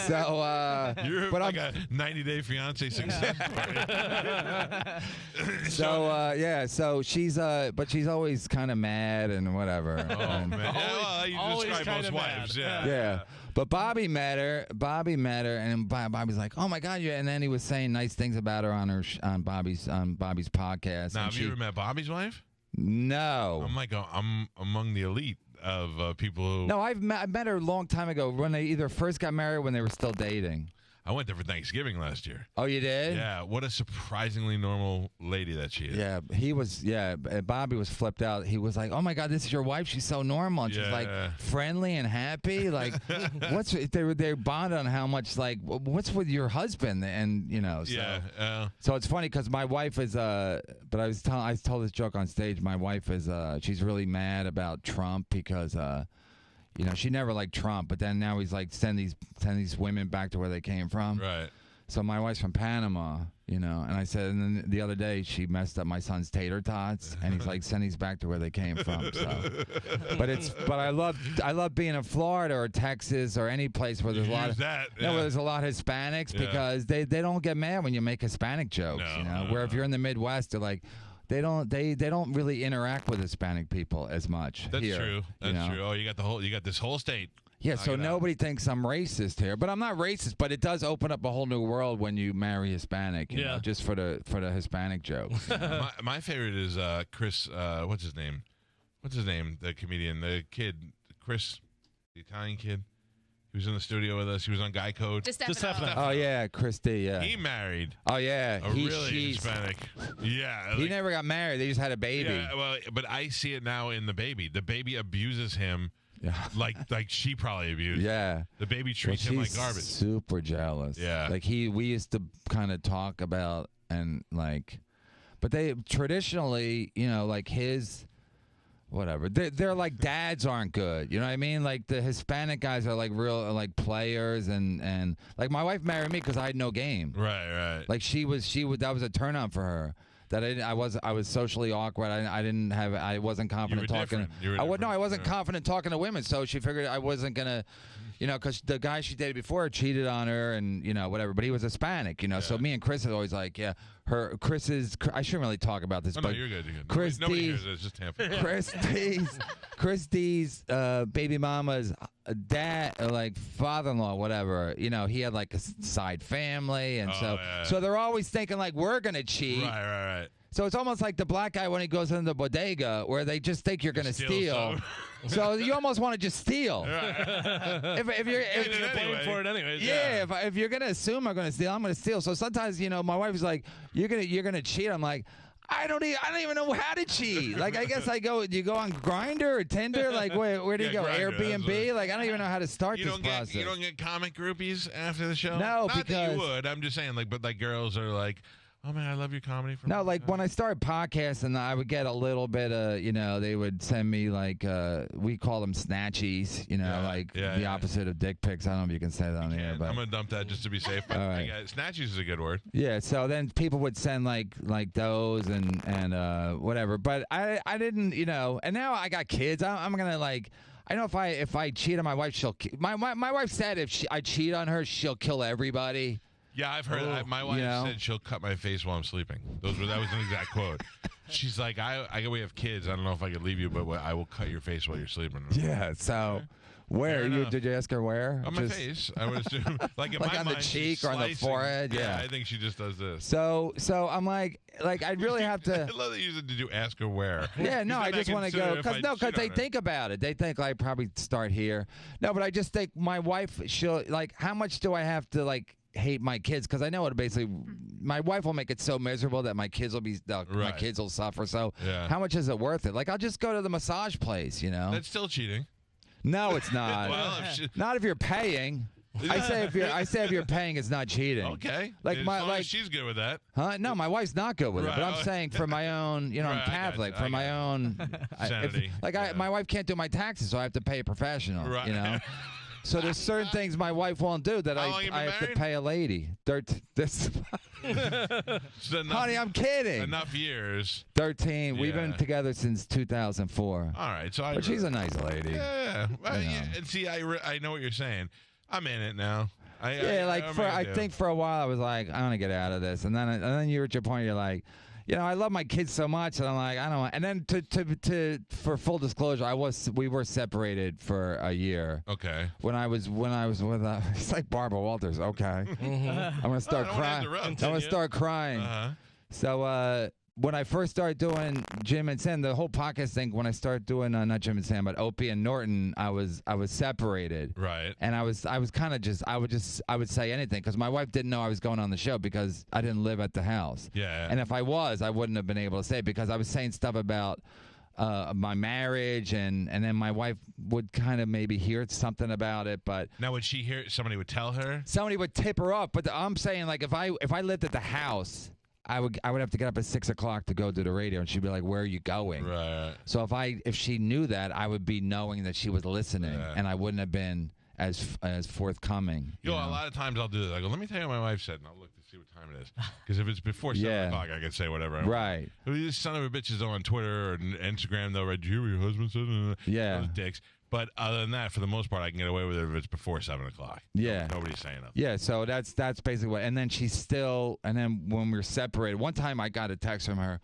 So, You're but like a 90-day fiance success story. so she's but she's always kind of mad and whatever. Oh man. Well, you always describe most kinda mad. wives. Yeah. Yeah. But Bobby met her, and Bobby's like, "Oh my God!" And then he was saying nice things about her on Bobby's podcast. Now, and have you ever met Bobby's wife? No, I'm among the elite of people who. no, I met her a long time ago when they either first got married or when they were still dating. I went there for Thanksgiving last year. Oh, you did? Yeah. What a surprisingly normal lady that she is. Yeah, he was. Yeah, Bobby was flipped out. He was like, "Oh my God, this is your wife. She's so normal, and she's like Yeah. friendly and happy. Like, what's they bonded on how much like what's with your husband and you know." So. Yeah. So it's funny because my wife is but I told this joke on stage. My wife is she's really mad about Trump because you know she never liked Trump, but then now he's like send these women back to where they came from. Right. So my wife's from Panama, you know, and I said, and then the other day she messed up my son's tater tots, and he's like, send these back to where they came from. So, but I love being in Florida or Texas or any place where there's a lot of that. where there's a lot of Hispanics because they don't get mad when you make Hispanic jokes, No, you know. no, Where if you're in the Midwest, they're like. They don't really interact with Hispanic people as much. That's here, true. you That's know? true. Oh, you got this whole state. Yeah, Knock so it out. nobody thinks I'm racist here, but I'm not racist. But it does open up a whole new world when you marry Hispanic, you know, just for the Hispanic jokes. my favorite is Chris. What's his name? The comedian, the kid, Chris, the Italian kid. He was in the studio with us. He was on Guy Code. DeStefano. Oh yeah, Christy. Yeah. He married Oh yeah. a really Hispanic. Yeah. He like- never got married. They just had a baby. Yeah, well, but I see it now in the baby. The baby abuses him Yeah. like she probably abused. Yeah. The baby Well, treats him like she's garbage. super jealous. Yeah. Like we used to kind of talk about and like, but they traditionally, you know, like his. Whatever. They're like dads aren't good. You know what I mean? Like the Hispanic guys are like real like players and like my wife married me because I had no game. Right. Like she would that was a turn on for her. That I was socially awkward. I wasn't confident were talking. different. You were I different. wasn't confident talking to women. So she figured I wasn't gonna, you know, because the guy she dated before cheated on her and you know whatever. But he was Hispanic, you know. So me and Chris is always like, yeah, I shouldn't really talk about this, Oh, but no, you're good. You're good. Chris Nobody D- hears it. It's just Tampa. Chris D's baby mama's dad, or like father-in-law, whatever. You know, he had like a side family, and so they're always thinking like we're gonna cheat. Right. So it's almost like the black guy when he goes into the bodega, where they just think you're gonna steal. So you almost want to just steal. If you're Paying for it anyways. yeah, if you're gonna assume I'm gonna steal, I'm gonna steal. So sometimes, you know, my wife is like, "You're gonna cheat." I'm like, I don't even know how to cheat. Like, I guess you go on Grindr or Tinder. Like, where do you go? Grindr, Airbnb. Like, I don't even know how to start You this don't process. get comic groupies after the show. No, Not that because- you would. I'm just saying, like, but like girls are like, oh man, I love your comedy. No, like when I started podcasting, I would get a little bit of, you know, they would send me like, we call them snatchies, you know, the opposite of dick pics. I don't know if you can say that on the air, but I'm gonna dump that just to be safe. But All right. snatchies is a good word. yeah. So then people would send like those and whatever. But I didn't, you know. And now I got kids. I'm gonna like. I know if I cheat on my wife, my wife said if I cheat on her, she'll kill everybody. Yeah, I've heard that. My wife said she'll cut my face while I'm sleeping. That was an exact quote. She's like, we have kids. I don't know if I could leave you, but I will cut your face while you're sleeping. Yeah. So, Where Fair enough. did you ask her where? On my face, I would assume. Like in Like my on the mind, she's cheek or on the slicing. forehead, yeah. I think she just does this. So I'm like I'd really have to. I love that you said, did you ask her where? Yeah, no, I Then just want to consider go if I'd because shit they on her. think about it. They think I probably start here. No, but I just think my wife, she'll like, how much do I have to like hate my kids? Because I know it basically, my wife will make it so miserable that my kids will my Right. kids will suffer. So Yeah. how much is it worth it? Like I'll just go to the massage place, you know? That's still cheating. No, it's not. Well, if she, Not if you're paying. I say if you're paying, it's not cheating. okay. Like as my long like. as she's good with that. Huh? No, my wife's not good with it. Right. But I'm saying for my own, you know, Right, I'm I got Catholic. you, For I my got own Sanity, yeah. my wife can't do my taxes, so I have to pay a professional. Right. You know. So there's certain things my wife won't do that How long you been I have to married? pay a lady. This, So enough, honey, I'm kidding. enough years. 13. We've been Yeah. together since 2004. All right. So I. But she's a nice lady. Yeah. Well, You yeah. know. And see, I know what you're saying. I'm in it now. Yeah, like I think for a while I was like, I want to get out of this, and then you're at your point. You're like, you know, I love my kids so much, and I'm like, I don't want. And then to for full disclosure, we were separated for a year. Okay. When I was with it's like Barbara Walters. Okay, I'm gonna start I don't wanna crying. interrupt. I'm gonna start crying. Uh-huh. So when I first started doing Jim and Sam, the whole podcast thing, when I started doing not Jim and Sam, but Opie and Norton, I was separated. Right. And I was kind of I would say anything because my wife didn't know I was going on the show because I didn't live at the house. Yeah. And if I was, I wouldn't have been able to say it because I was saying stuff about my marriage, and then my wife would kind of maybe hear something about it, but Now, would she hear? Somebody would tell her. somebody would tip her up. But I'm saying like if I lived at the house, I would have to get up at 6 o'clock to go do the radio, and she'd be like, "Where are you going?" Right. So if she knew that, I would be knowing that she was listening, Yeah. and I wouldn't have been as forthcoming. You know, know? a lot of times I'll do this. I go, let me tell you what my wife said, and I'll look to see what time it is. Because if it's before 7 Yeah. o'clock, I can say whatever I want. Right. These son of a bitches on Twitter or Instagram, they'll write, "Did you hear what your husband said?" Yeah. Those dicks. But other than that, for the most part, I can get away with it if it's before 7 o'clock. Yeah. Nobody's saying nothing. Yeah, so that's basically what. And then and then when we were separated, one time I got a text from her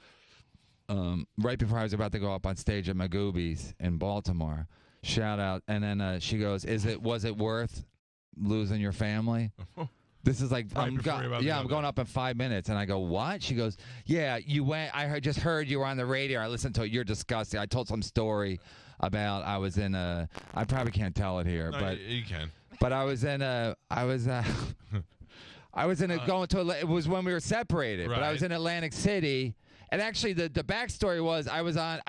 right before I was about to go up on stage at Magoobies in Baltimore. Shout out. And then she goes, was it worth losing your family? This is like, Right before you're about to I'm go going there. up in 5 minutes. And I go, what? She goes, yeah, you went. Just heard you were on the radio. I listened to it. You're disgusting. I told some story about I was in a, I probably can't tell it here, No, but you can. but I was in a, going to, it was when we were separated, but I was Right. in Atlantic City. And actually, the backstory was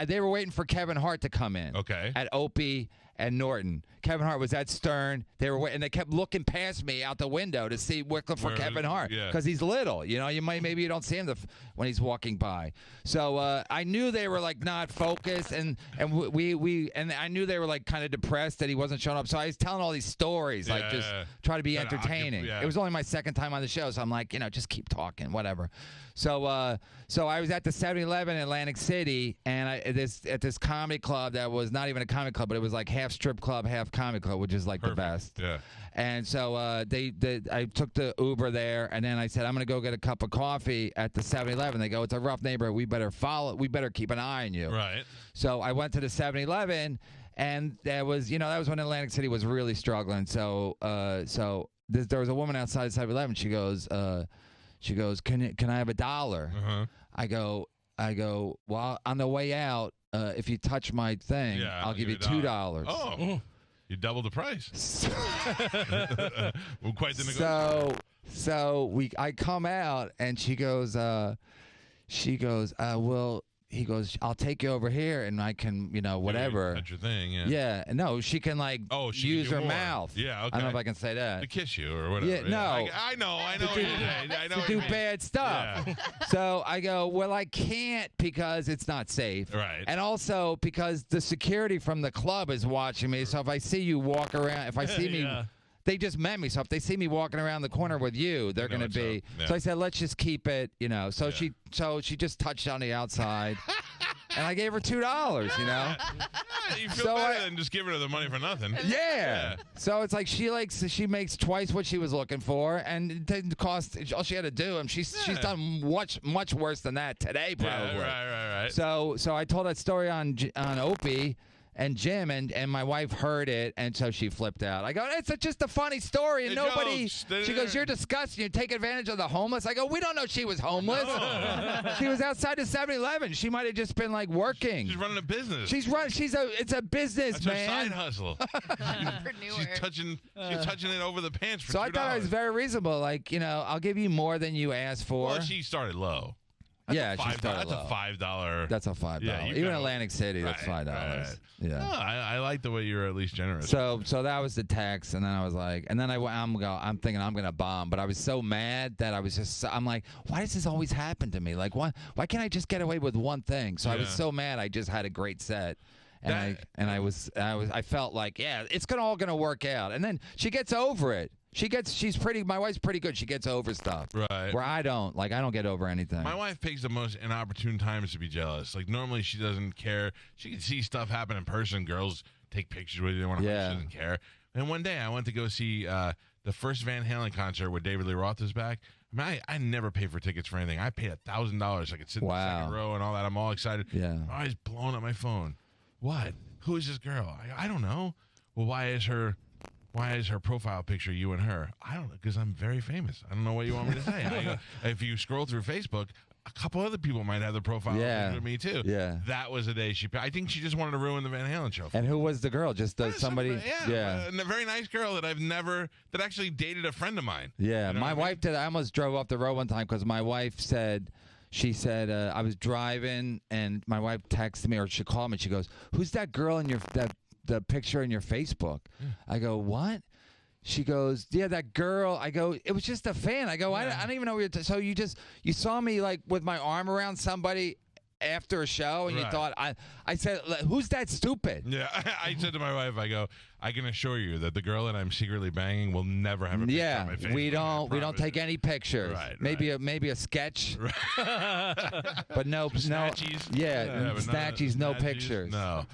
they were waiting for Kevin Hart to come in. Okay. At Opie and Norton. Kevin Hart was at Stern. They were waiting, and they kept looking past me out the window to see Wycliffe for Where- Kevin Hart yeah. because he's little. You know, maybe you don't see him when he's walking by. So I knew they were like not focused, and I knew they were like kind of depressed that he wasn't showing up. So I was telling all these stories, like just Yeah. try to be Gotta entertaining. yeah. It was only my second time on the show, so I'm like, just keep talking, whatever. So I was at the 7-Eleven in Atlantic City, and at this comedy club that was not even a comedy club, but it was like half strip club, half comedy club, which is like Perfect. the best. Yeah. And so I took the Uber there, and then I said, I'm going to go get a cup of coffee at the 7-Eleven. They go, it's a rough neighborhood. We better keep an eye on you. Right. So I went to the 7-Eleven, and that was when Atlantic City was really struggling. So there was a woman outside the 7-Eleven. She goes, can I have $1? Uh-huh. I go, well, on the way out, if you touch my thing, Yeah, I'll give you $2. $2. Oh. You doubled the price. Well, quite the negotiation. I come out, and she goes, well, he goes, I'll take you over here, and I can, whatever. That's your thing, yeah. Yeah, no, she can she use can her do more. mouth. Yeah, okay. I don't know if I can say that. To kiss you or whatever. Yeah, no. I know what you're saying. I know To what do you mean. bad stuff. Yeah. So I go, well, I can't because it's not safe. Right. And also because the security from the club is watching me. So if I see you walk around, if I see me, Yeah. they just met me. So if they see me walking around the corner with you, they're know going to what's be. up. Yeah. So I said, let's just keep it, So Yeah. she just touched on the outside. And I gave her $2, Yeah, you feel So better than just giving her the money for nothing. Yeah. So it's like she makes twice what she was looking for, and it didn't cost. All she had to do, and she's done much worse than that today, probably. Yeah, right. So I told that story on Opie, and Jim, and my wife heard it, and so she flipped out. I go, it's just a funny story, and nobody. She goes, you're disgusting. You take advantage of the homeless. I go, we don't know she was homeless. No. She was outside the 7-Eleven. She might have just been like working. She's running a business. It's a business, That's man. her side hustle. she's touching it over the pants for $2. So I thought it was very reasonable. Like, I'll give you more than you asked for. Well, she started low. That's a $5. That's a $5. Yeah, even Atlantic City, that's $5. Right. Yeah. No, I like the way you were at least generous. So that was the text, and then I was like, and then I'm thinking I'm gonna bomb, but I was so mad that I'm like, why does this always happen to me? Like, why can't I just get away with one thing? So I was so mad. I just had a great set. And I felt like, it's all gonna work out. And then she gets over it. My wife's pretty good. She gets over stuff. Right. Where I don't get over anything. My wife picks the most inopportune times to be jealous. Like, normally she doesn't care. She can see stuff happen in person. Girls take pictures with you. They want to. She doesn't care. And one day I went to go see the first Van Halen concert where David Lee Roth is back. I mean, I never pay for tickets for anything. I paid $1,000. I could sit in the second row and all that. I'm all excited. Yeah. My wife's blowing up my phone. What? Who is this girl? I don't know. Well, why is her profile picture you and her? I don't know, because I'm very famous. I don't know what you want me to say. If you scroll through Facebook, a couple other people might have the profile picture of me too. Yeah. That was the day I think she just wanted to ruin the Van Halen show. And who was the girl? Just somebody? A very nice girl that that actually dated a friend of mine. Yeah. You know my wife did. I almost drove off the road one time because my wife said, I was driving and my wife texted me, or she called me. She goes, "Who's that girl in the picture in your Facebook?" I go, "What?" She goes, "Yeah, that girl." I go, "It was just a fan." I go, I don't even know what you're so you saw me like with my arm around somebody after a show, and you thought I said, "Who's that stupid?" Yeah, I said to my wife, I go, "I can assure you that the girl that I'm secretly banging will never have a picture on my face." we don't take any pictures. Right, maybe a sketch, but no Snatchies. Snatchies, no Snatchies, pictures. No.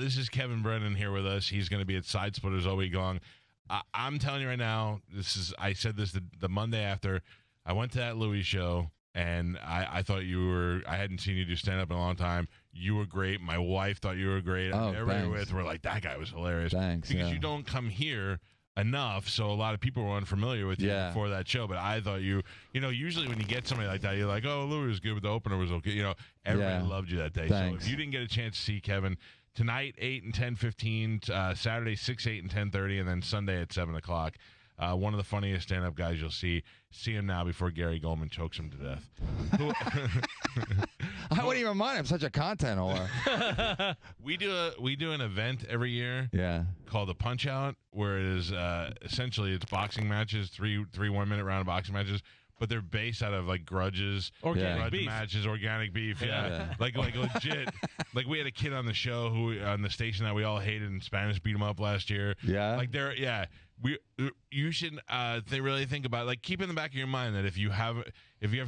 This is Kevin Brennan here with us. He's going to be at Side Splitters all week long. I'm telling you right now, I said this the Monday after. I went to that Louis show, and I thought I hadn't seen you do stand-up in a long time. You were great. My wife thought you were great. Everybody were like, that guy was hilarious. Thanks. Because you don't come here enough, so a lot of people were unfamiliar with you before that show. But I thought usually when you get somebody like that, you're like, oh, Louis was good, but the opener was okay. Everybody loved you that day. Thanks. So if you didn't get a chance to see Kevin, tonight, 8 and 10:15, Saturday, 6, 8, and 10:30, and then Sunday at 7 o'clock. One of the funniest stand-up guys you'll see. See him now before Gary Goldman chokes him to death. I wouldn't even mind. I'm such a content whore. We do an event every year called the Punch Out, where it is essentially it's boxing matches, three 1-minute round of boxing matches. But they're based out of like grudges, organic beef matches, organic beef, like legit. Like we had a kid on the show who on the station that we all hated, and Spanish beat him up last year. Yeah, like you should they really think about like keep in the back of your mind that if you have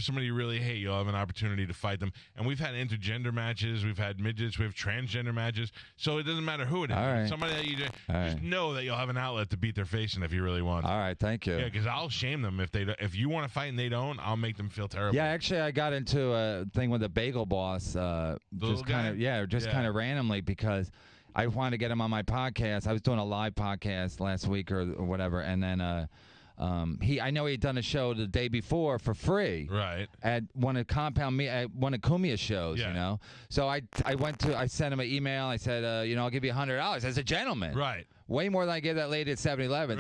somebody you really hate, you'll have an opportunity to fight them. And we've had intergender matches, we've had midgets, we have transgender matches, so it doesn't matter who it is. All right. Somebody that you just know that you'll have an outlet to beat their face in if you really want. All right, thank you. Yeah, because I'll shame them if you want to fight and they don't, I'll make them feel terrible. Yeah, actually, I got into a thing with the Bagel Boss, just kind of randomly because I wanted to get him on my podcast. I was doing a live podcast last week or whatever, and then I know he had done a show the day before for free, right? At one of Kumia's shows, So I sent him an email. I said, I'll give you $100 as a gentleman, right? Way more than I gave that lady at 7-Eleven.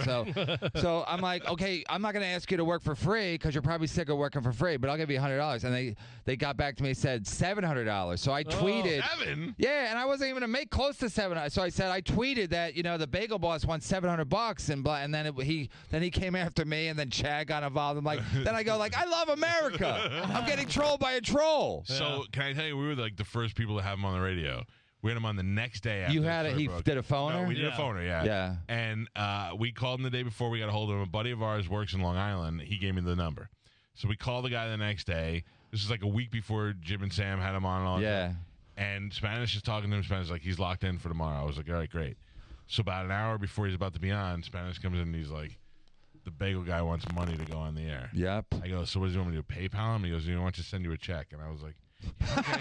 So I'm like, okay, I'm not going to ask you to work for free because you're probably sick of working for free, but I'll give you $100. And they got back to me and said $700. So I tweeted. $7? Yeah, and I wasn't even going to make close to $700. So I said I tweeted that the Bagel Boss wants $700 and then he came after me, and then Chad got involved. I'm like, then I go like, I love America. I'm getting trolled by a troll. So can I tell you, we were like the first people to have him on the radio. We had him on the next day after. You had it. He did a phoner? No, we did a phoner, Yeah. And we called him the day before. We got a hold of him. A buddy of ours works in Long Island. He gave me the number. So we called the guy the next day. This is like a week before Jim and Sam had him on and all that. And Spanish is talking to him. Spanish is like, he's locked in for tomorrow. I was like, all right, great. So about an hour before he's about to be on, Spanish comes in and he's like, the bagel guy wants money to go on the air. Yep. I go, so what does he want me to do, PayPal him? He goes, I want to send you a check. And I was like, okay.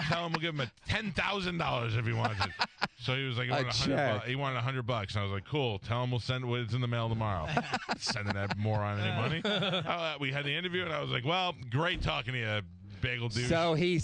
Tell him we'll give him $10,000 if he wants it. So he was like, he wanted $100. And I was like, cool. Tell him we'll send it's in the mail tomorrow. Sending that moron any money. We had the interview, and I was like, well, great talking to you, bagel dude. So he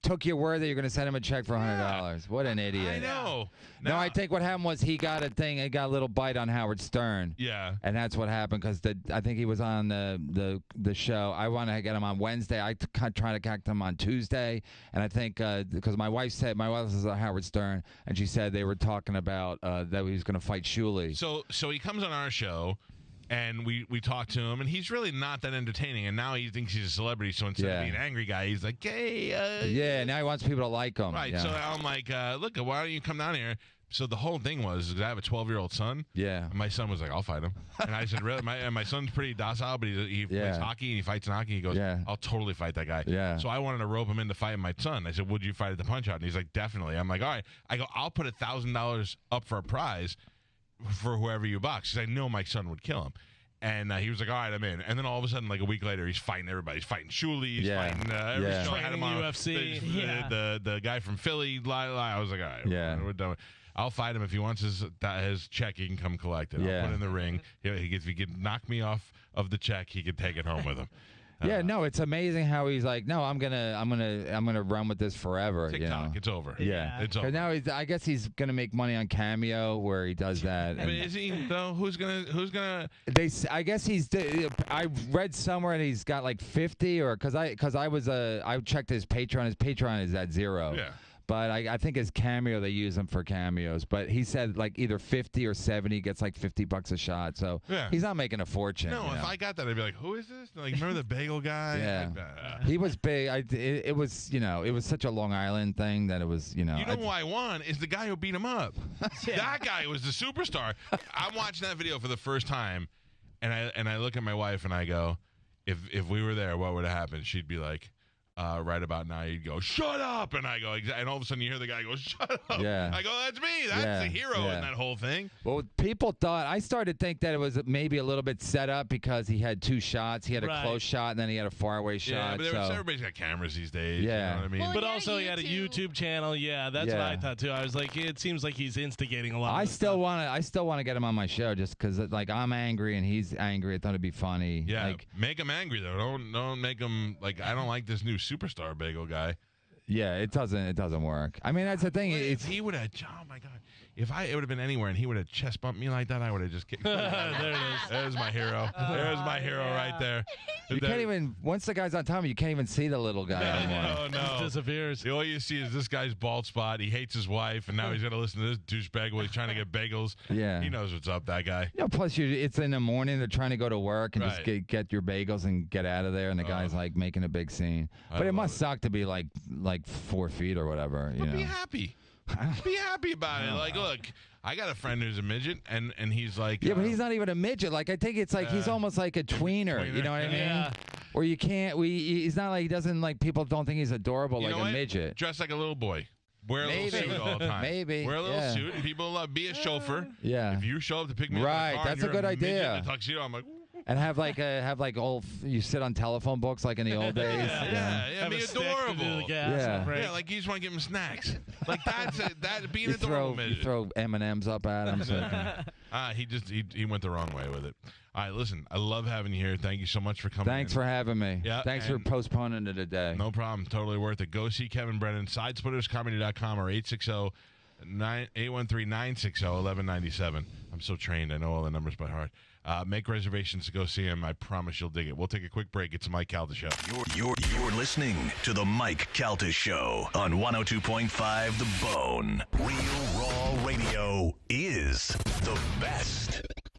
took your word that you're going to send him a check for $100. What an idiot! I know. No, I think what happened was he got a little bite on Howard Stern. Yeah. And that's what happened because I think he was on the show. I want to get him on Wednesday. I try to catch him on Tuesday, and I think because my wife was Howard Stern, and she said they were talking about that he was going to fight Shuley. So he comes on our show. And we talk to him, and he's really not that entertaining. And now he thinks he's a celebrity, so instead of being an angry guy, he's like, hey. Yeah, now he wants people to like him. Right, yeah. so I'm like, look, why don't you come down here? So the whole thing was, I have a 12-year-old son. Yeah. And my son was like, I'll fight him. And I said, really? My son's pretty docile, but he plays hockey, and he fights in hockey. He goes, I'll totally fight that guy. Yeah. So I wanted to rope him into fighting my son. I said, would you fight at the Punch-Out? And he's like, definitely. I'm like, all right. I go, I'll put $1,000 up for a prize for whoever you box, because I know my son would kill him. And he was like, all right, I'm in. And then all of a sudden, like a week later, he's fighting everybody. He's fighting Shuley. He's fighting every show I had him on. UFC. The guy from Philly. I was like, all right, we're done. I'll fight him if he wants his check. He can come collect it. I'll put it in the ring. If he can knock me off of the check, he can take it home with him. Yeah, no, it's amazing how he's like, no, I'm gonna run with this forever. TikTok, it's over. Yeah, it's over. Now I guess he's gonna make money on Cameo where he does that. But is he though? Who's gonna? I guess he's. I read somewhere that he's got like 50 or because I checked his Patreon. His Patreon is at 0. Yeah. But I think his Cameo, they use him for cameos. But he said like either 50 or 70 gets like $50 a shot. So he's not making a fortune. No, if I got that, I'd be like, who is this? Like, remember the bagel guy? Yeah. Like, he was big. It was, it was such a Long Island thing that it was, You know who I won is the guy who beat him up. That guy was the superstar. I'm watching that video for the first time, and I look at my wife and I go, if we were there, what would have happened? She'd be like, right about now, you'd go, shut up. And I go, and all of a sudden you hear the guy go, shut up. Yeah. I go, that's me. That's the hero in that whole thing. Well, people thought, I started to think that it was maybe a little bit set up because he had 2 shots. He had a close shot and then he had a faraway shot. Yeah, but everybody's got cameras these days. Yeah. You know what I mean? Well, But also, he had a YouTube channel. Yeah, that's what I thought too. I was like, it seems like he's instigating a lot. I still want to get him on my show just because like I'm angry and he's angry. I thought it'd be funny. Yeah, like, make him angry though. Don't make him like, I don't like this new superstar bagel guy. Yeah, it doesn't work. I mean, that's the thing. If he would have, oh my God, it would have been anywhere and he would have chest bumped me like that, I would have just kicked. There it is. There's my hero. There's my hero right there. You can't even, once the guy's on top of you, can't even see the little guy anymore. No. He disappears. All you see is this guy's bald spot. He hates his wife, and now he's got to listen to this douchebag while he's trying to get bagels. Yeah. He knows what's up, that guy. Plus it's in the morning. They're trying to go to work and just get your bagels and get out of there, and the guy's like making a big scene. But it must suck to be like 4 feet or whatever. But be happy. Be happy about it. Like, look, I got a friend who's a midget, and he's like... Yeah, but he's not even a midget. Like, I think it's like he's almost like a tweener. You know what I mean? Yeah. Or you can't... He's not like... He doesn't like... People don't think he's adorable like a midget. Dress like a little boy. Wear a little suit all the time. Maybe. Wear a little suit, and people love... Be a chauffeur. Yeah. If you show up to pick me up in the car that's and a good you're idea. midget in a tuxedo, I'm like... And have like old... You sit on telephone books like in the old days. Yeah, be adorable. Yeah, like you just want to give him snacks. Like that being adorable. You throw M&Ms up at him. So he went the wrong way with it. All right, listen, I love having you here. Thank you so much for coming. Thanks for having me. Yeah, thanks for postponing it today. No problem. Totally worth it. Go see Kevin Brennan, sidesplitterscomedy.com or 860-960-1197. I'm so trained. I know all the numbers by heart. Make reservations to go see him. I promise you'll dig it. We'll take a quick break. It's the Mike Calta Show. You're listening to the Mike Calta Show on 102.5 The Bone. Real Raw Radio is the best.